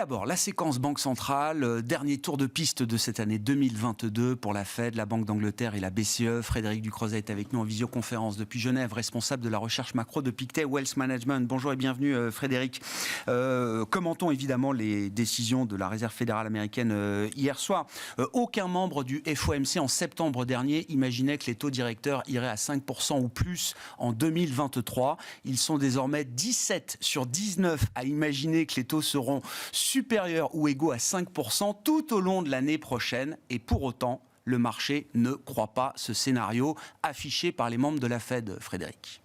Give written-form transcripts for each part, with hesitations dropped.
D'abord, la séquence Banque centrale, dernier tour de piste de cette année 2022 pour la Fed, la Banque d'Angleterre et la BCE. Frédéric Ducrozet est avec nous en visioconférence depuis Genève, responsable de la recherche macro de Pictet Wealth Management. Bonjour et bienvenue Frédéric. Commentons évidemment les décisions de la Réserve fédérale américaine hier soir. Aucun membre du FOMC en septembre dernier imaginait que les taux directeurs iraient à 5% ou plus en 2023. Ils sont désormais 17 sur 19 à imaginer que les taux seront supérieurs ou égaux à 5% tout au long de l'année prochaine. Et pour autant, le marché ne croit pas ce scénario affiché par les membres de la Fed, Frédéric.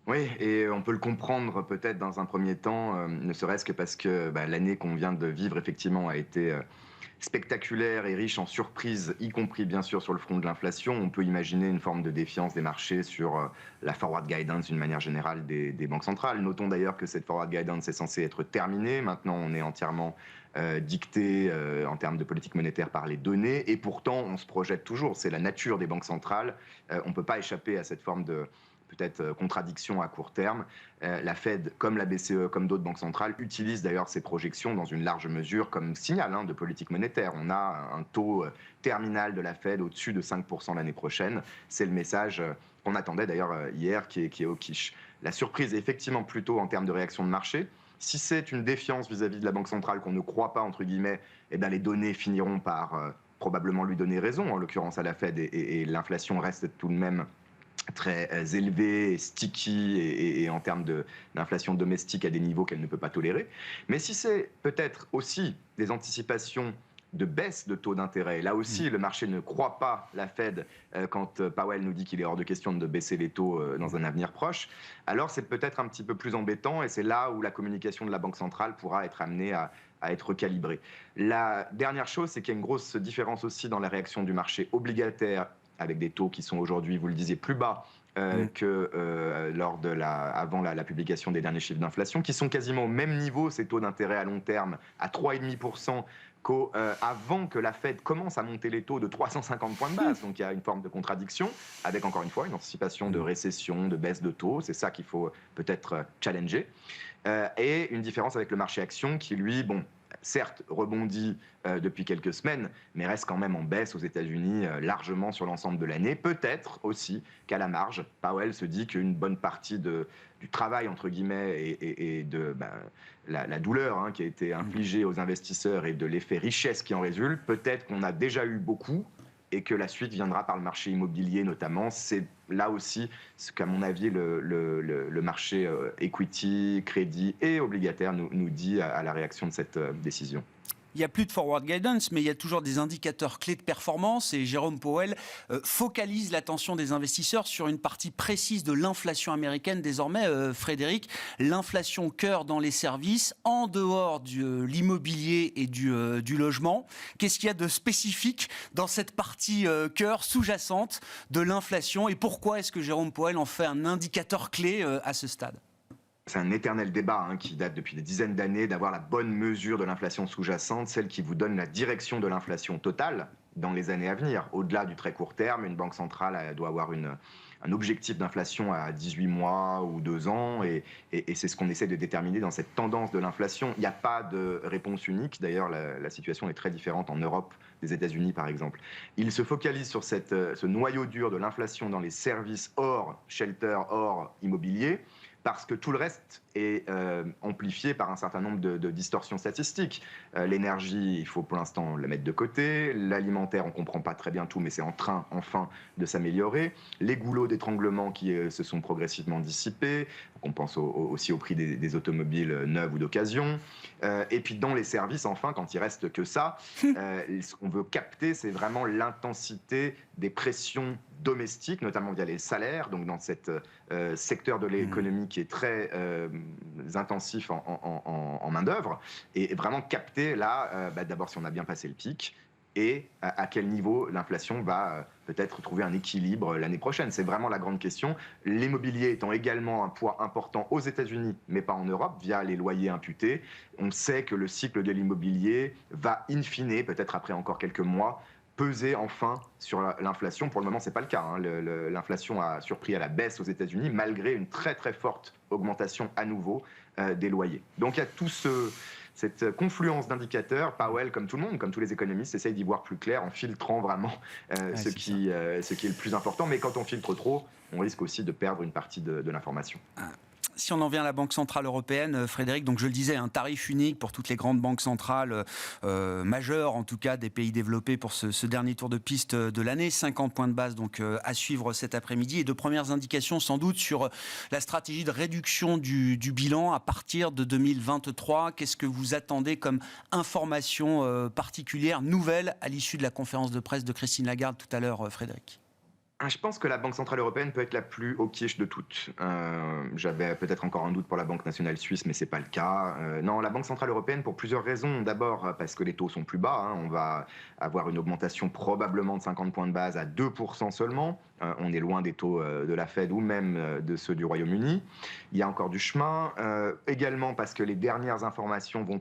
Oui, et on peut le comprendre peut-être dans un premier temps, ne serait-ce que parce que l'année qu'on vient de vivre, effectivement, a été spectaculaire et riche en surprises, y compris bien sûr sur le front de l'inflation. On peut imaginer une forme de défiance des marchés sur la forward guidance d'une manière générale des banques centrales. Notons d'ailleurs que cette forward guidance est censée être terminée. Maintenant, on est entièrement dicté en termes de politique monétaire par les données, et pourtant on se projette toujours. C'est la nature des banques centrales. On ne peut pas échapper à cette forme de peut-être contradiction à court terme. La Fed, comme la BCE, comme d'autres banques centrales, utilisent d'ailleurs ces projections dans une large mesure comme signal de politique monétaire. On a un taux terminal de la Fed au-dessus de 5% l'année prochaine. C'est le message qu'on attendait d'ailleurs hier, qui est au quiche. La surprise est effectivement plutôt en termes de réaction de marché. Si c'est une défiance vis-à-vis de la Banque centrale qu'on ne croit pas, entre guillemets, les données finiront par probablement lui donner raison, en l'occurrence à la Fed, et l'inflation reste tout de même très élevée, sticky, et en termes d'inflation domestique à des niveaux qu'elle ne peut pas tolérer. Mais si c'est peut-être aussi des anticipations de baisse de taux d'intérêt, là aussi le marché ne croit pas la Fed quand Powell nous dit qu'il est hors de question de baisser les taux dans un avenir proche, alors c'est peut-être un petit peu plus embêtant, et c'est là où la communication de la Banque centrale pourra être amenée à être calibrée. La dernière chose, c'est qu'il y a une grosse différence aussi dans la réaction du marché obligataire, avec des taux qui sont aujourd'hui, vous le disiez, plus bas que avant la publication des derniers chiffres d'inflation, qui sont quasiment au même niveau, ces taux d'intérêt à long terme, à 3,5%, qu'avant que la Fed commence à monter les taux de 350 points de base. Donc il y a une forme de contradiction, avec encore une fois une anticipation de récession, de baisse de taux. C'est ça qu'il faut peut-être challenger. Et une différence avec le marché action qui, lui, certes rebondit depuis quelques semaines, mais reste quand même en baisse aux États-Unis largement sur l'ensemble de l'année. Peut-être aussi qu'à la marge, Powell se dit qu'une bonne partie du travail, entre guillemets, et de la douleur qui a été infligée aux investisseurs et de l'effet richesse qui en résulte, peut-être qu'on a déjà eu beaucoup, et que la suite viendra par le marché immobilier notamment. C'est là aussi ce qu'à mon avis le marché equity, crédit et obligataire nous dit à la réaction de cette décision. Il n'y a plus de forward guidance, mais il y a toujours des indicateurs clés de performance, et Jérôme Powell focalise l'attention des investisseurs sur une partie précise de l'inflation américaine désormais, Frédéric, l'inflation cœur dans les services, en dehors de l'immobilier et du logement. Qu'est-ce qu'il y a de spécifique dans cette partie cœur sous-jacente de l'inflation, et pourquoi est-ce que Jérôme Powell en fait un indicateur clé à ce stade ? C'est un éternel débat qui date depuis des dizaines d'années, d'avoir la bonne mesure de l'inflation sous-jacente, celle qui vous donne la direction de l'inflation totale dans les années à venir. Au-delà du très court terme, une banque centrale doit avoir un objectif d'inflation à 18 mois ou 2 ans, et c'est ce qu'on essaie de déterminer dans cette tendance de l'inflation. Il n'y a pas de réponse unique. D'ailleurs, la situation est très différente en Europe des États-Unis, par exemple. Il se focalise sur ce noyau dur de l'inflation dans les services hors shelter, hors immobilier, parce que tout le reste est amplifié par un certain nombre de distorsions statistiques. L'énergie, il faut pour l'instant la mettre de côté. L'alimentaire, on ne comprend pas très bien tout, mais c'est en train, enfin, de s'améliorer. Les goulots d'étranglement qui se sont progressivement dissipés. On pense aussi au prix des automobiles neuves ou d'occasion. Et puis dans les services, enfin, quand il reste que ça, ce qu'on veut capter, c'est vraiment l'intensité des pressions domestiques, notamment via les salaires, donc dans cet secteur de l'économie qui est très intensif en main-d'œuvre, et vraiment capter là, d'abord si on a bien passé le pic, et à quel niveau l'inflation va peut-être trouver un équilibre l'année prochaine. C'est vraiment la grande question. L'immobilier étant également un poids important aux États-Unis, mais pas en Europe, via les loyers imputés. On sait que le cycle de l'immobilier va, in fine, peut-être après encore quelques mois, peser enfin sur l'inflation. Pour le moment, ce n'est pas le cas. L'inflation a surpris à la baisse aux États-Unis, malgré une très très forte augmentation à nouveau des loyers. Donc il y a tout cette confluence d'indicateurs, Powell, comme tout le monde, comme tous les économistes, essaye d'y voir plus clair en filtrant vraiment ce qui est le plus important. Mais quand on filtre trop, on risque aussi de perdre une partie de l'information. Si on en vient à la Banque Centrale Européenne, Frédéric, donc je le disais, un tarif unique pour toutes les grandes banques centrales majeures, en tout cas des pays développés pour ce dernier tour de piste de l'année, 50 points de base donc à suivre cet après-midi, et de premières indications sans doute sur la stratégie de réduction du bilan à partir de 2023. Qu'est-ce que vous attendez comme information particulière, nouvelle, à l'issue de la conférence de presse de Christine Lagarde tout à l'heure, Frédéric? Je pense que la Banque Centrale Européenne peut être la plus hawkish de toutes. J'avais peut-être encore un doute pour la Banque Nationale Suisse, mais ce n'est pas le cas. Non, la Banque Centrale Européenne, pour plusieurs raisons. D'abord, parce que les taux sont plus bas. On va avoir une augmentation probablement de 50 points de base à 2% seulement. On est loin des taux de la Fed ou même de ceux du Royaume-Uni. Il y a encore du chemin. Également parce que les dernières informations vont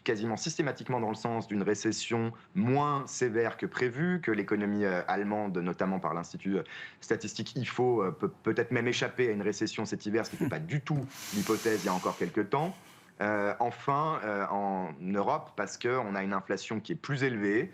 quasiment systématiquement dans le sens d'une récession moins sévère que prévu, que l'économie allemande, notamment par l'Institut statistique IFO, peut peut-être même échapper à une récession cet hiver, ce qui n'était pas du tout l'hypothèse il y a encore quelques temps. Enfin, en Europe, parce qu'on a une inflation qui est plus élevée,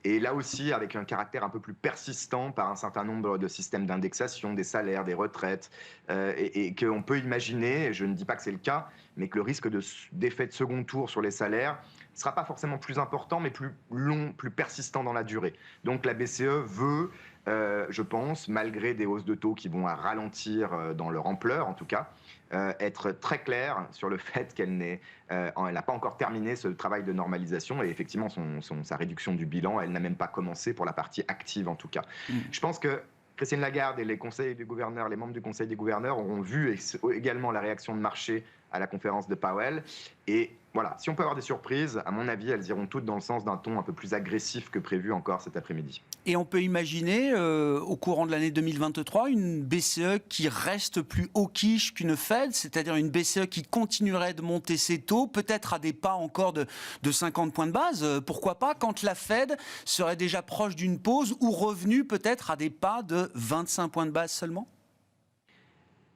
et là aussi avec un caractère un peu plus persistant par un certain nombre de systèmes d'indexation des salaires, des retraites, et qu'on peut imaginer, je ne dis pas que c'est le cas, mais que le risque d'effet de second tour sur les salaires ne sera pas forcément plus important, mais plus long, plus persistant dans la durée. Donc la BCE veut, je pense, malgré des hausses de taux qui vont ralentir dans leur ampleur en tout cas, être très claire sur le fait qu'elle n'a pas encore terminé ce travail de normalisation, et effectivement sa réduction du bilan, elle n'a même pas commencé pour la partie active en tout cas. Je pense que Christine Lagarde et les membres du Conseil des gouverneurs auront vu également la réaction de marché à la conférence de Powell. Et voilà, si on peut avoir des surprises, à mon avis, elles iront toutes dans le sens d'un ton un peu plus agressif que prévu encore cet après-midi. Et on peut imaginer, au courant de l'année 2023, une BCE qui reste plus hawkish qu'une Fed, c'est-à-dire une BCE qui continuerait de monter ses taux, peut-être à des pas encore de 50 points de base. Pourquoi pas, quand la Fed serait déjà proche d'une pause ou revenue peut-être à des pas de 25 points de base seulement ?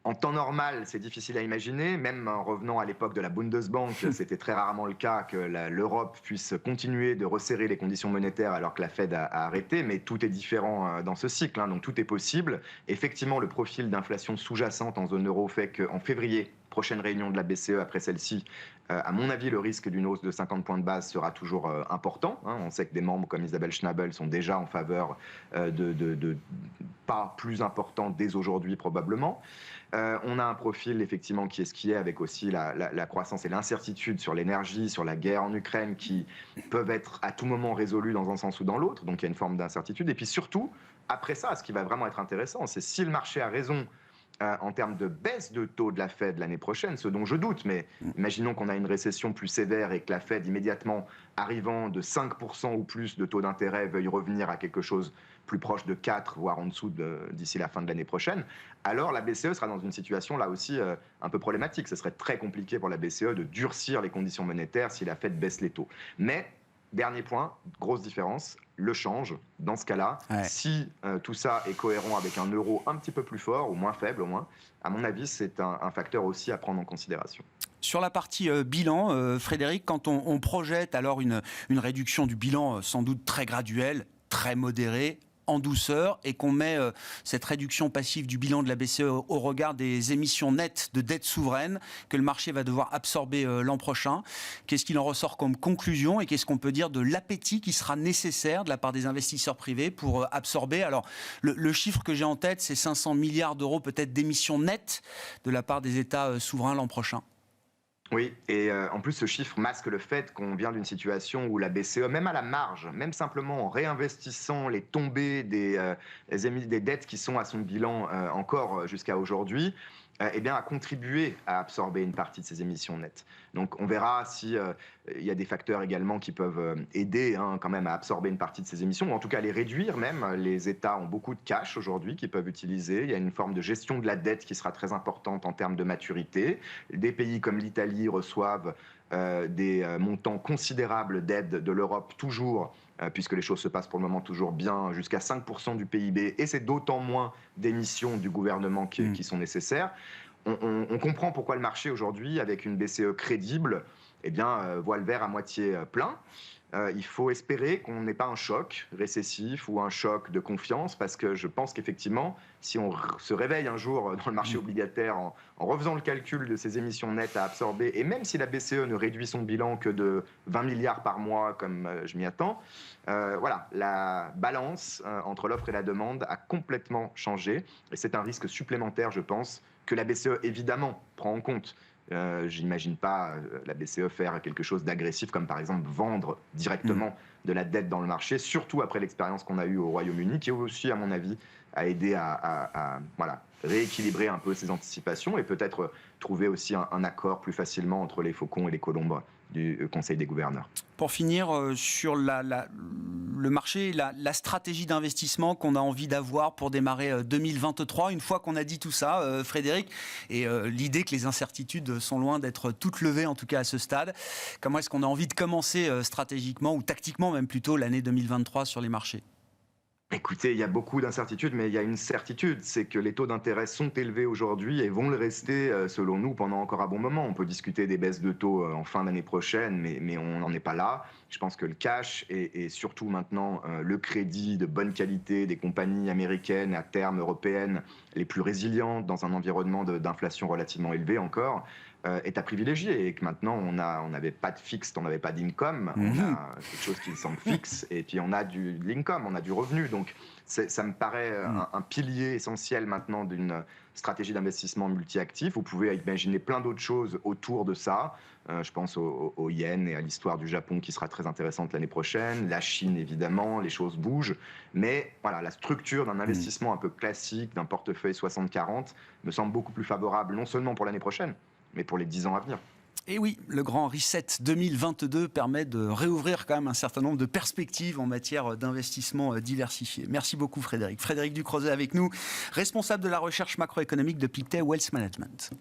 En temps normal, c'est difficile à imaginer, même en revenant à l'époque de la Bundesbank, c'était très rarement le cas que l'Europe puisse continuer de resserrer les conditions monétaires alors que la Fed a arrêté, mais tout est différent dans ce cycle, donc tout est possible. Effectivement, le profil d'inflation sous-jacente en zone euro fait qu'en février, prochaine réunion de la BCE après celle-ci, à mon avis, le risque d'une hausse de 50 points de base sera toujours important. On sait que des membres comme Isabelle Schnabel sont déjà en faveur de pas plus importants dès aujourd'hui probablement. On a un profil effectivement qui est ce qui est, avec aussi la croissance et l'incertitude sur l'énergie, sur la guerre en Ukraine, qui peuvent être à tout moment résolues dans un sens ou dans l'autre. Donc il y a une forme d'incertitude. Et puis surtout, après ça, ce qui va vraiment être intéressant, c'est si le marché a raison en termes de baisse de taux de la Fed l'année prochaine, ce dont je doute, mais imaginons qu'on a une récession plus sévère et que la Fed, immédiatement arrivant de 5% ou plus de taux d'intérêt, veuille revenir à quelque chose plus proche de 4, voire en dessous d'ici la fin de l'année prochaine, alors la BCE sera dans une situation là aussi un peu problématique. Ce serait très compliqué pour la BCE de durcir les conditions monétaires si la Fed baisse les taux. Mais, dernier point, grosse différence, le change, dans ce cas-là, si tout ça est cohérent avec un euro un petit peu plus fort, ou moins faible au moins, à mon avis, c'est un facteur aussi à prendre en considération. Sur la partie bilan, Frédéric, quand on projette alors une réduction du bilan sans doute très graduelle, très modérée, en douceur, et qu'on met cette réduction passive du bilan de la BCE au regard des émissions nettes de dette souveraine que le marché va devoir absorber l'an prochain, qu'est-ce qu'il en ressort comme conclusion et qu'est-ce qu'on peut dire de l'appétit qui sera nécessaire de la part des investisseurs privés pour absorber? Alors, le chiffre que j'ai en tête, c'est 500 milliards d'euros peut-être d'émissions nettes de la part des États souverains l'an prochain. Oui, et en plus ce chiffre masque le fait qu'on vient d'une situation où la BCE, même à la marge, même simplement en réinvestissant les tombées des dettes qui sont à son bilan encore jusqu'à aujourd'hui, eh bien, a contribué à absorber une partie de ces émissions nettes. Donc on verra si il y a des facteurs également qui peuvent aider quand même à absorber une partie de ces émissions, ou en tout cas les réduire même. Les États ont beaucoup de cash aujourd'hui qu'ils peuvent utiliser. Il y a une forme de gestion de la dette qui sera très importante en termes de maturité. Des pays comme l'Italie reçoivent des montants considérables d'aide de l'Europe toujours, puisque les choses se passent pour le moment toujours bien, jusqu'à 5% du PIB, et c'est d'autant moins d'émissions du gouvernement qui sont nécessaires. On comprend pourquoi le marché aujourd'hui, avec une BCE crédible, voit le verre à moitié plein. Il faut espérer qu'on n'ait pas un choc récessif ou un choc de confiance, parce que je pense qu'effectivement, si on se réveille un jour dans le marché obligataire en refaisant le calcul de ces émissions nettes à absorber, et même si la BCE ne réduit son bilan que de 20 milliards par mois, comme je m'y attends, la balance entre l'offre et la demande a complètement changé. Et c'est un risque supplémentaire, je pense, que la BCE, évidemment, prend en compte. J'imagine pas la BCE faire quelque chose d'agressif, comme par exemple vendre directement de la dette dans le marché, surtout après l'expérience qu'on a eue au Royaume-Uni, qui aussi, à mon avis, a aidé à rééquilibrer un peu ses anticipations et peut-être trouver aussi un accord plus facilement entre les faucons et les colombes du Conseil des gouverneurs. Pour finir, sur le marché, la stratégie d'investissement qu'on a envie d'avoir pour démarrer 2023, une fois qu'on a dit tout ça, Frédéric, et l'idée que les incertitudes sont loin d'être toutes levées, en tout cas à ce stade, comment est-ce qu'on a envie de commencer stratégiquement, ou tactiquement même plutôt, l'année 2023 sur les marchés ? Écoutez, il y a beaucoup d'incertitudes, mais il y a une certitude, c'est que les taux d'intérêt sont élevés aujourd'hui et vont le rester, selon nous, pendant encore un bon moment. On peut discuter des baisses de taux en fin d'année prochaine, mais on n'en est pas là. Je pense que le cash et surtout maintenant le crédit de bonne qualité des compagnies américaines, à terme européennes, les plus résilientes dans un environnement d'inflation relativement élevé encore, est à privilégier, et que maintenant on n'avait pas de fixe, on n'avait pas d'income, on a quelque chose qui semble fixe, et puis on a de l'income, on a du revenu. Donc ça me paraît un pilier essentiel maintenant d'une stratégie d'investissement multi-actif. Vous pouvez imaginer plein d'autres choses autour de ça. Je pense au yen et à l'histoire du Japon qui sera très intéressante l'année prochaine. La Chine, évidemment, les choses bougent. Mais voilà, la structure d'un investissement un peu classique, d'un portefeuille 60-40, me semble beaucoup plus favorable, non seulement pour l'année prochaine, mais pour les 10 ans à venir. Et oui, le grand reset 2022 permet de réouvrir quand même un certain nombre de perspectives en matière d'investissement diversifié. Merci beaucoup Frédéric. Frédéric Ducrozet avec nous, responsable de la recherche macroéconomique de Pictet Wealth Management.